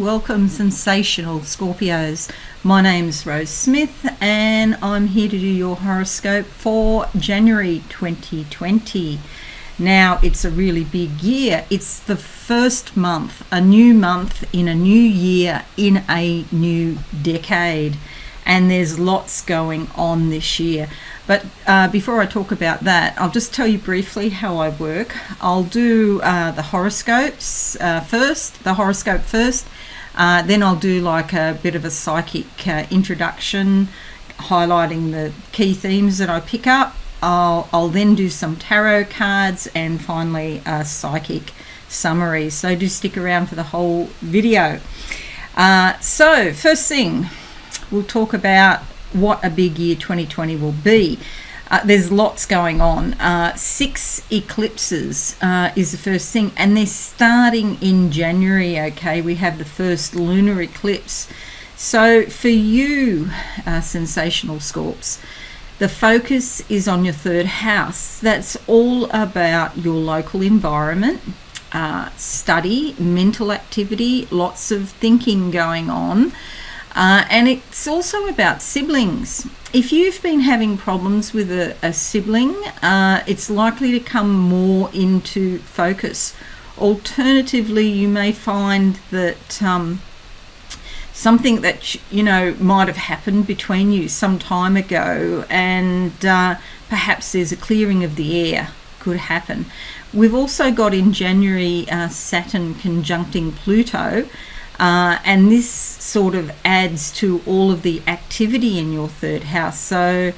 welcome sensational Scorpios. My name's Rose Smith and I'm here to do your horoscope for January 2020. Now it's a really big year. It's the first month, a new month in a new year in a new decade, and there's lots going on this year. But before I talk about that, I'll just tell you briefly how I work. I'll do the horoscope first, then I'll do like a bit of a psychic introduction, highlighting the key themes that I pick up. I'll then do some tarot cards and finally a psychic summary. So do stick around for the whole video. So first thing, we'll talk about what a big year 2020 will be. There's lots going on. 6 eclipses is the first thing, and they're starting in January. Okay, we have the first lunar eclipse. So for you, sensational Scorps, the focus is on your third house. That's all about your local environment, study, mental activity, lots of thinking going on. And it's also about siblings. If you've been having problems with a sibling, it's likely to come more into focus. Alternatively, you may find that something that might have happened between you some time ago, and perhaps there's a clearing of the air could happen. We've also got in January Saturn conjuncting Pluto. And this sort of adds to all of the activity in your third house. So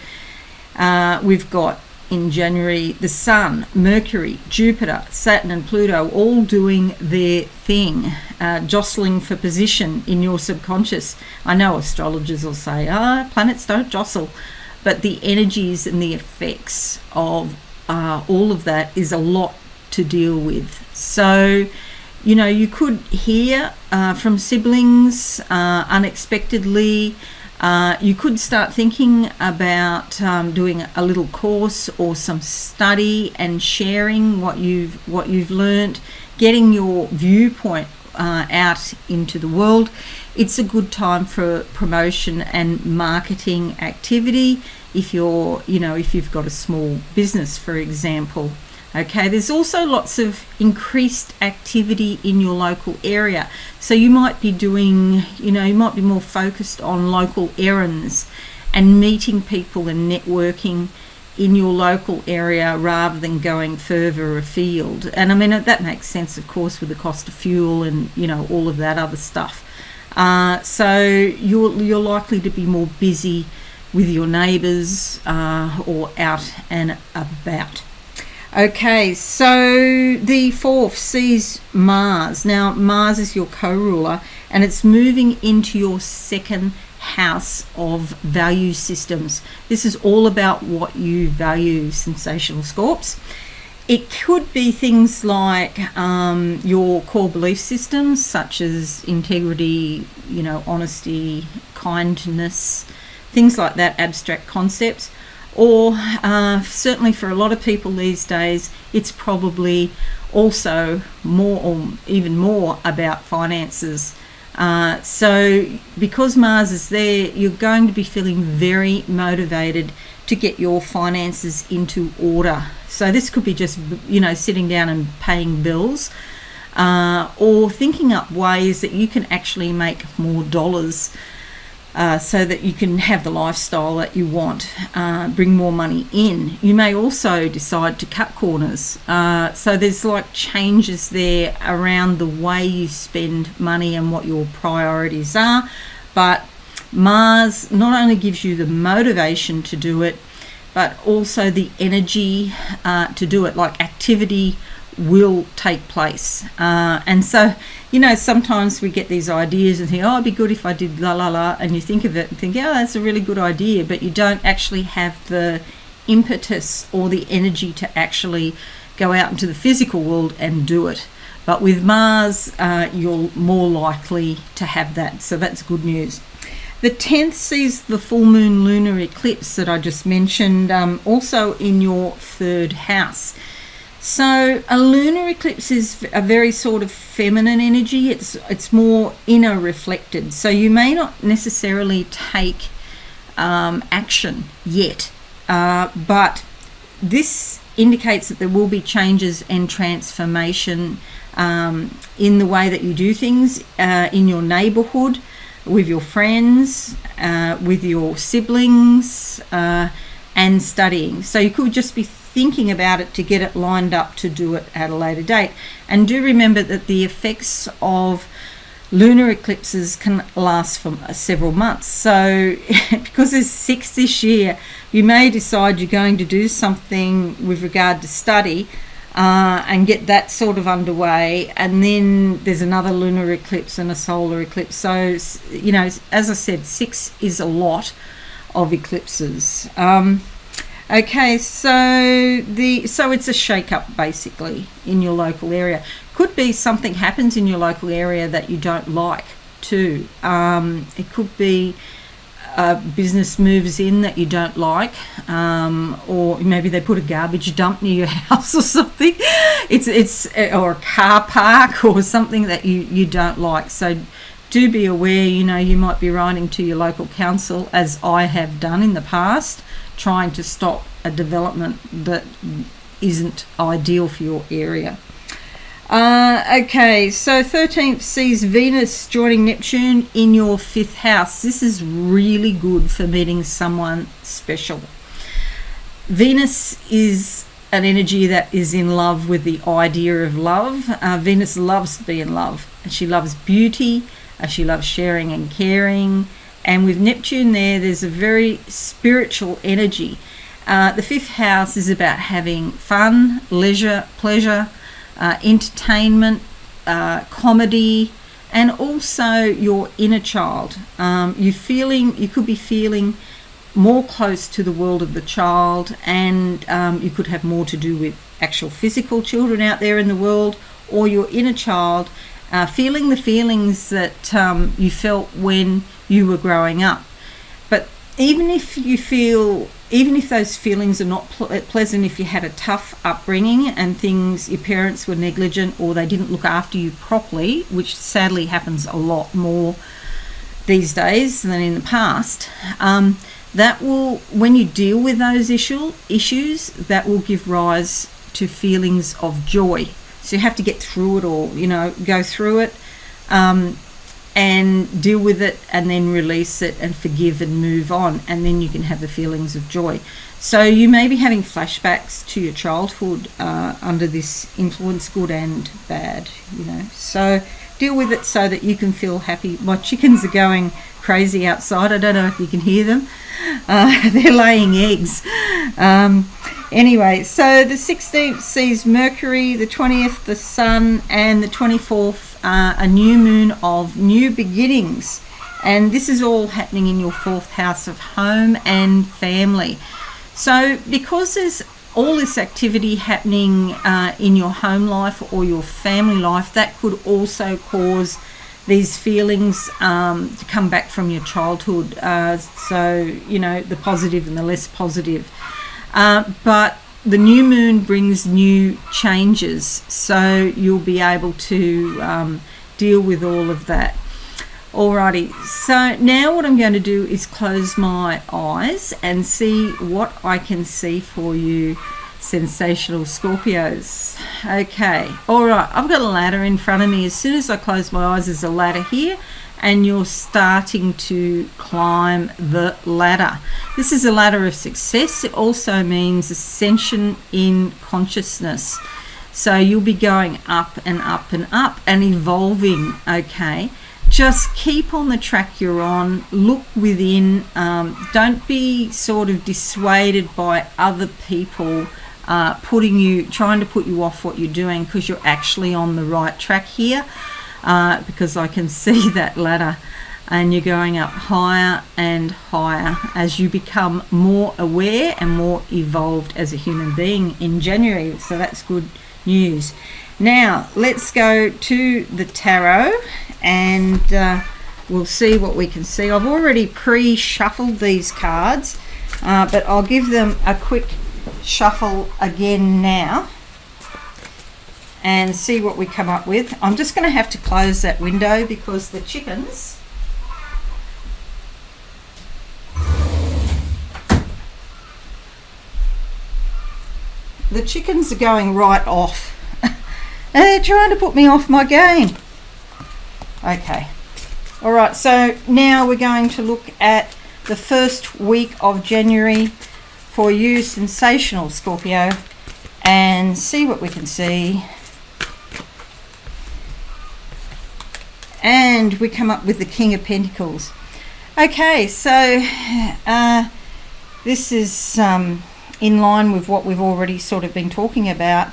we've got in January the Sun, Mercury, Jupiter, Saturn and Pluto all doing their thing, jostling for position in your subconscious. I know astrologers will say, planets don't jostle, but the energies and the effects of all of that is a lot to deal with. So you could hear from siblings unexpectedly. You could start thinking about doing a little course or some study and sharing what you've learnt, getting your viewpoint out into the world. It's a good time for promotion and marketing activity if you've got a small business, for example. Okay, there's also lots of increased activity in your local area. So you might be doing, you might be more focused on local errands and meeting people and networking in your local area rather than going further afield. And I mean, that makes sense, of course, with the cost of fuel and, all of that other stuff. So you're likely to be more busy with your neighbours or out and about. Okay, so the 4th sees Mars. Now, Mars is your co-ruler, and it's moving into your 2nd house of value systems. This is all about what you value, sensational Scorps. It could be things like your core belief systems, such as integrity, honesty, kindness, things like that, abstract concepts. Or certainly for a lot of people these days, it's probably also more or even more about finances. So because Mars is there, you're going to be feeling very motivated to get your finances into order. So this could be just, sitting down and paying bills, or thinking up ways that you can actually make more dollars, so that you can have the lifestyle that you want, bring more money in. You may also decide to cut corners. So there's like changes there around the way you spend money and what your priorities are. But Mars not only gives you the motivation to do it, but also the energy to do it, like activity will take place. And so, sometimes we get these ideas and think, it'd be good if I did la la la, and you think of it and think, that's a really good idea, but you don't actually have the impetus or the energy to actually go out into the physical world and do it. But with Mars, you're more likely to have that, so that's good news. The 10th sees the full moon lunar eclipse that I just mentioned, also in your 3rd house. So a lunar eclipse is a very sort of feminine energy. It's more inner reflected. So you may not necessarily take action yet, but this indicates that there will be changes and transformation in the way that you do things in your neighbourhood, with your friends, with your siblings, and studying. So you could just be thinking about it to get it lined up to do it at a later date. And do remember that the effects of lunar eclipses can last for several months. So because there's 6 this year, you may decide you're going to do something with regard to study and get that sort of underway, and then there's another lunar eclipse and a solar eclipse. So, you know, as I said, 6 is a lot of eclipses. Okay, so it's a shake-up basically in your local area. Could be something happens in your local area that you don't like too. It could be business moves in that you don't like, or maybe they put a garbage dump near your house or something. It's or a car park or something that you don't like. So do be aware. You know, you might be writing to your local council, as I have done in the past, trying to stop a development that isn't ideal for your area. Okay, so 13th sees Venus joining Neptune in your 5th house. This is really good for meeting someone special. Venus is an energy that is in love with the idea of love. Venus loves to be in love. She loves beauty. She loves sharing and caring. And with Neptune there's a very spiritual energy. The 5th house is about having fun, leisure, pleasure, entertainment, comedy, and also your inner child. You could be feeling more close to the world of the child, and you could have more to do with actual physical children out there in the world, or your inner child, feeling the feelings that you felt when you were growing up. But even if those feelings are not pleasant, if you had a tough upbringing and your parents were negligent or they didn't look after you properly, which sadly happens a lot more these days than in the past, that will, when you deal with those issues, that will give rise to feelings of joy. So you have to get through it all, go through it, and deal with it, and then release it and forgive and move on, and then you can have the feelings of joy. So you may be having flashbacks to your childhood under this influence, good and bad, So deal with it so that you can feel happy. My chickens are going crazy outside. I don't know if you can hear them. They're laying eggs. Anyway, so the 16th sees Mercury, the 20th the Sun, and the 24th a new moon of new beginnings. And this is all happening in your 4th house of home and family. So because there's all this activity happening in your home life or your family life, that could also cause these feelings to come back from your childhood. So, the positive and the less positive. But the new moon brings new changes, so you'll be able to deal with all of that. Alrighty, so now what I'm going to do is close my eyes and see what I can see for you, sensational Scorpios. Okay, alright, I've got a ladder in front of me. As soon as I close my eyes, there's a ladder here, and you're starting to climb the ladder. This is a ladder of success. It also means ascension in consciousness. So you'll be going up and up and up and evolving, okay? Just keep on the track you're on. Look within. Don't be sort of dissuaded by other people trying to put you off what you're doing, because you're actually on the right track here. Because I can see that ladder, and you're going up higher and higher as you become more aware and more evolved as a human being in January. So that's good news. Now let's go to the tarot, and we'll see what we can see. I've already pre-shuffled these cards, but I'll give them a quick shuffle again now. and see what we come up with. I'm just going to have to close that window because the chickens are going right off. They're trying to put me off my game. Okay. All right, so now we're going to look at the first week of January for you, sensational Scorpio, and see what we can see. And we come up with the King of Pentacles. Okay, so this is in line with what we've already sort of been talking about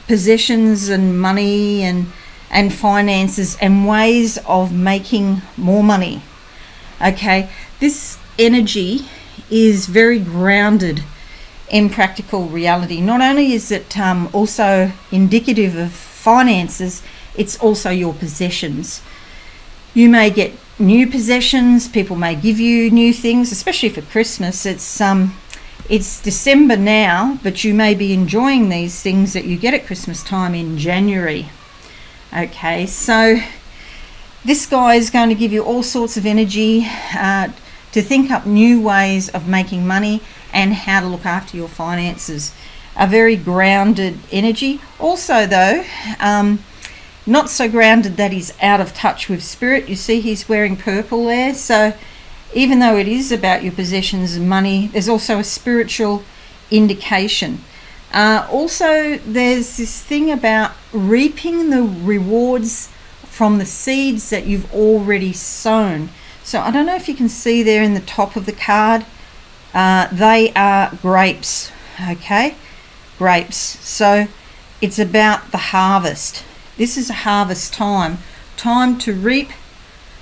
possessions and money and finances and ways of making more money. Okay, this energy is very grounded in practical reality. Not only is it also indicative of finances, it's also your possessions. You may get new possessions, people may give you new things, especially for Christmas. It's December now, but you may be enjoying these things that you get at Christmas time in January. Okay, so this guy is going to give you all sorts of energy to think up new ways of making money and how to look after your finances. A very grounded energy. Also though, not so grounded that he's out of touch with spirit. You see he's wearing purple there, so even though it is about your possessions and money, there's also a spiritual indication. Also, there's this thing about reaping the rewards from the seeds that you've already sown. So I don't know if you can see there in the top of the card, they are grapes, okay? Grapes. So it's about the harvest. This is a harvest time to reap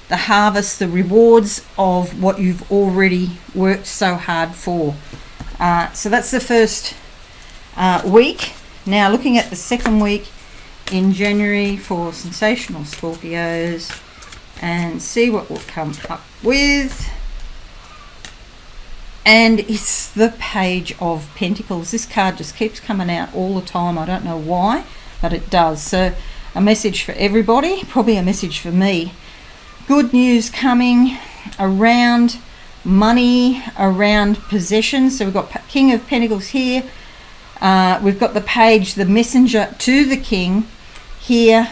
the harvest, the rewards of what you've already worked so hard for. So that's the first week. Now looking at the second week in January for sensational Scorpios, and see what we'll come up with. And it's the Page of Pentacles. This card just keeps coming out all the time. I don't know why, but it does. So a message for everybody, probably a message for me. Good news coming around money, around possessions. So we've got King of Pentacles here. We've got the Page, the messenger to the King here,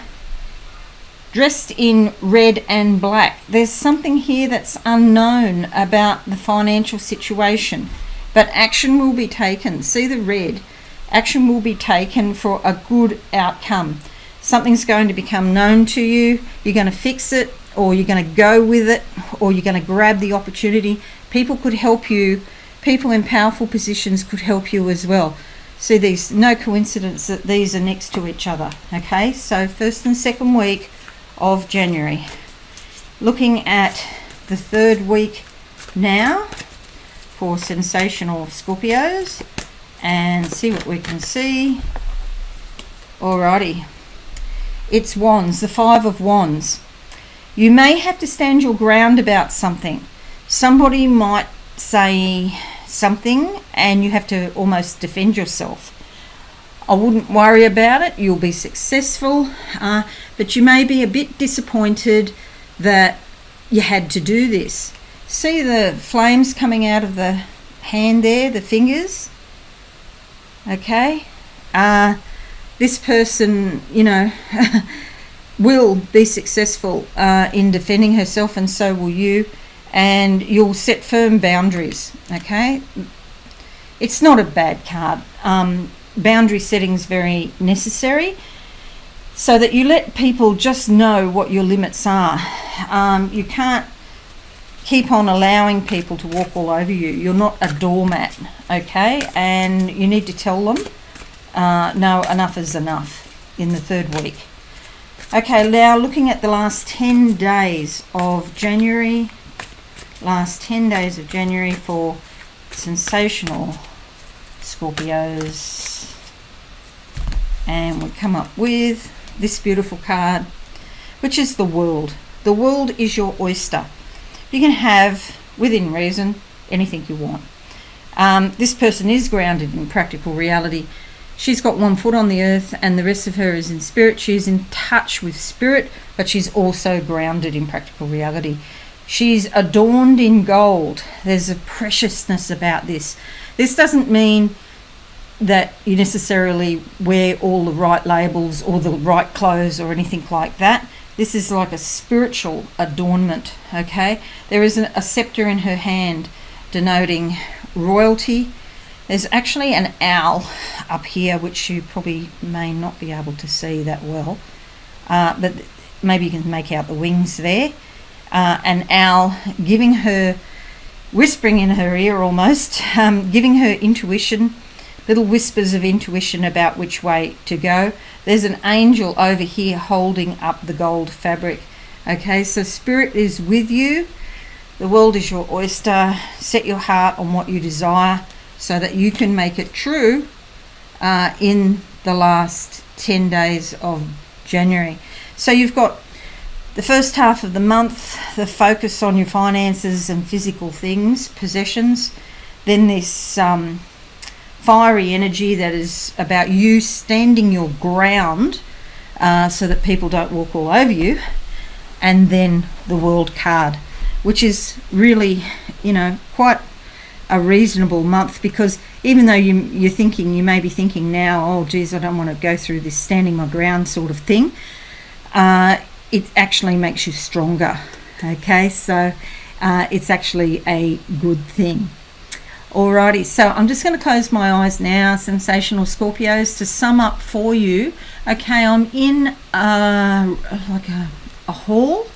dressed in red and black. There's something here that's unknown about the financial situation, but action will be taken. See the red? Action will be taken for a good outcome. Something's going to become known to you. You're going to fix it, or you're going to go with it, or you're going to grab the opportunity. People could help you. People in powerful positions could help you as well. See these, no coincidence that these are next to each other. Okay, so first and second week of January. Looking at the third week now for sensational Scorpios, and see what we can see. Alrighty. It's Wands, the Five of Wands. You may have to stand your ground about something. Somebody might say something and you have to almost defend yourself. I wouldn't worry about it. You'll be successful, but you may be a bit disappointed that you had to do this. See the flames coming out of the hand there, the fingers? Okay. This person, you know, will be successful in defending herself, and so will you, and you'll set firm boundaries. Okay, it's not a bad card. Boundary setting is very necessary, so that you let people just know what your limits are. You can't keep on allowing people to walk all over you. You're not a doormat, okay? And you need to tell them, no, enough is enough in the third week. Okay, now looking at the last 10 days of January. Last 10 days of January for sensational Scorpios. And we come up with this beautiful card, which is the World. The world is your oyster. You can have, within reason, anything you want. This person is grounded in practical reality. She's got one foot on the earth and the rest of her is in spirit. She's in touch with spirit, but she's also grounded in practical reality. She's adorned in gold. There's a preciousness about this. This doesn't mean that you necessarily wear all the right labels or the right clothes or anything like that. This is like a spiritual adornment, okay? There is a scepter in her hand denoting royalty. There's actually an owl up here, which you probably may not be able to see that well, but maybe you can make out the wings there. An owl giving her, whispering in her ear almost, giving her intuition, little whispers of intuition about which way to go. There's an angel over here holding up the gold fabric. Okay, so spirit is with you. The world is your oyster. Set your heart on what you desire so that you can make it true in the last 10 days of January. So you've got the first half of the month, the focus on your finances and physical things, possessions. Then this fiery energy that is about you standing your ground so that people don't walk all over you. And then the World card, which is really, quite a reasonable month, because even though you may be thinking now, oh geez, I don't want to go through this standing my ground sort of thing, it actually makes you stronger. Okay, so it's actually a good thing. Alrighty, so I'm just going to close my eyes now, sensational Scorpios, to sum up for you. Okay, I'm in like a hall,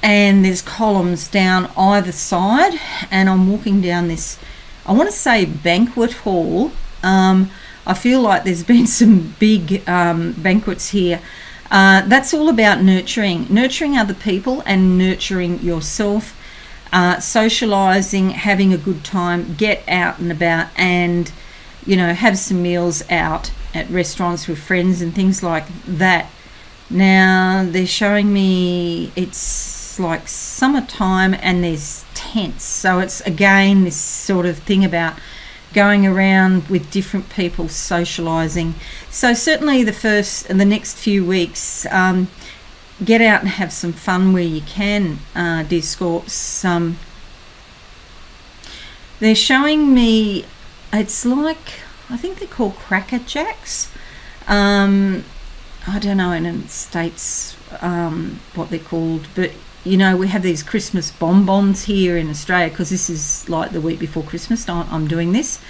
and there's columns down either side, and I'm walking down this, I want to say, banquet hall. I feel like there's been some big banquets here. That's all about nurturing other people and nurturing yourself. Socializing, having a good time, get out and about, and have some meals out at restaurants with friends and things like that. Now they're showing me it's like summertime and there's tents, so it's again this sort of thing about going around with different people, socializing. So certainly the next few weeks, get out and have some fun where you can, dear Scorps. They're showing me, it's like, I think they're called Cracker Jacks. I don't know in the States what they're called, but we have these Christmas bonbons here in Australia, because this is like the week before Christmas I'm doing this.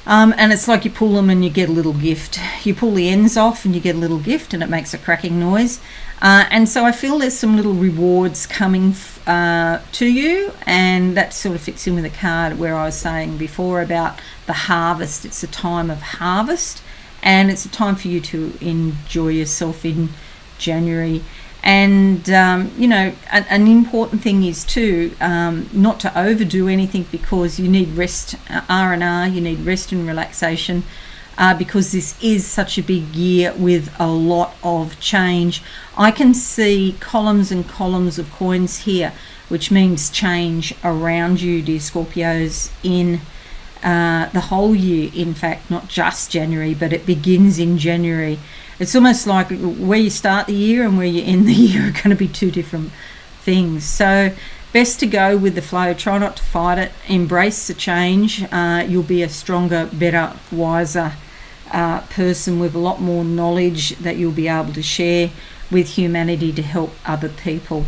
And it's like you pull them and you get a little gift. You pull the ends off and you get a little gift, and it makes a cracking noise. And so I feel there's some little rewards coming to you, and that sort of fits in with the card where I was saying before about the harvest. It's a time of harvest, and it's a time for you to enjoy yourself in January. And an important thing is too, not to overdo anything, because you need rest, R&R, you need rest and relaxation, because this is such a big year with a lot of change. I can see columns and columns of coins here, which means change around you, dear Scorpios, in the whole year. In fact, not just January, but it begins in January. It's almost like where you start the year and where you end the year are going to be two different things. So best to go with the flow. Try not to fight it. Embrace the change. You'll be a stronger, better, wiser person with a lot more knowledge that you'll be able to share with humanity to help other people.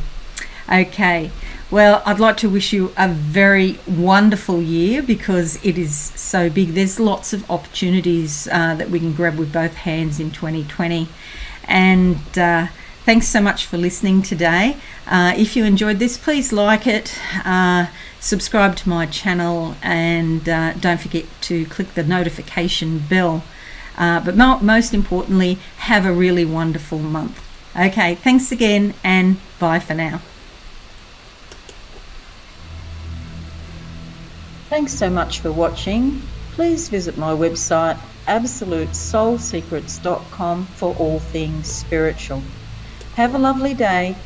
Okay, well, I'd like to wish you a very wonderful year, because it is so big. There's lots of opportunities that we can grab with both hands in 2020. And thanks so much for listening today. If you enjoyed this, please like it, subscribe to my channel, and don't forget to click the notification bell. But most importantly, have a really wonderful month. Okay, thanks again, and bye for now. Thanks so much for watching. Please visit my website absolutesoulsecrets.com for all things spiritual. Have a lovely day.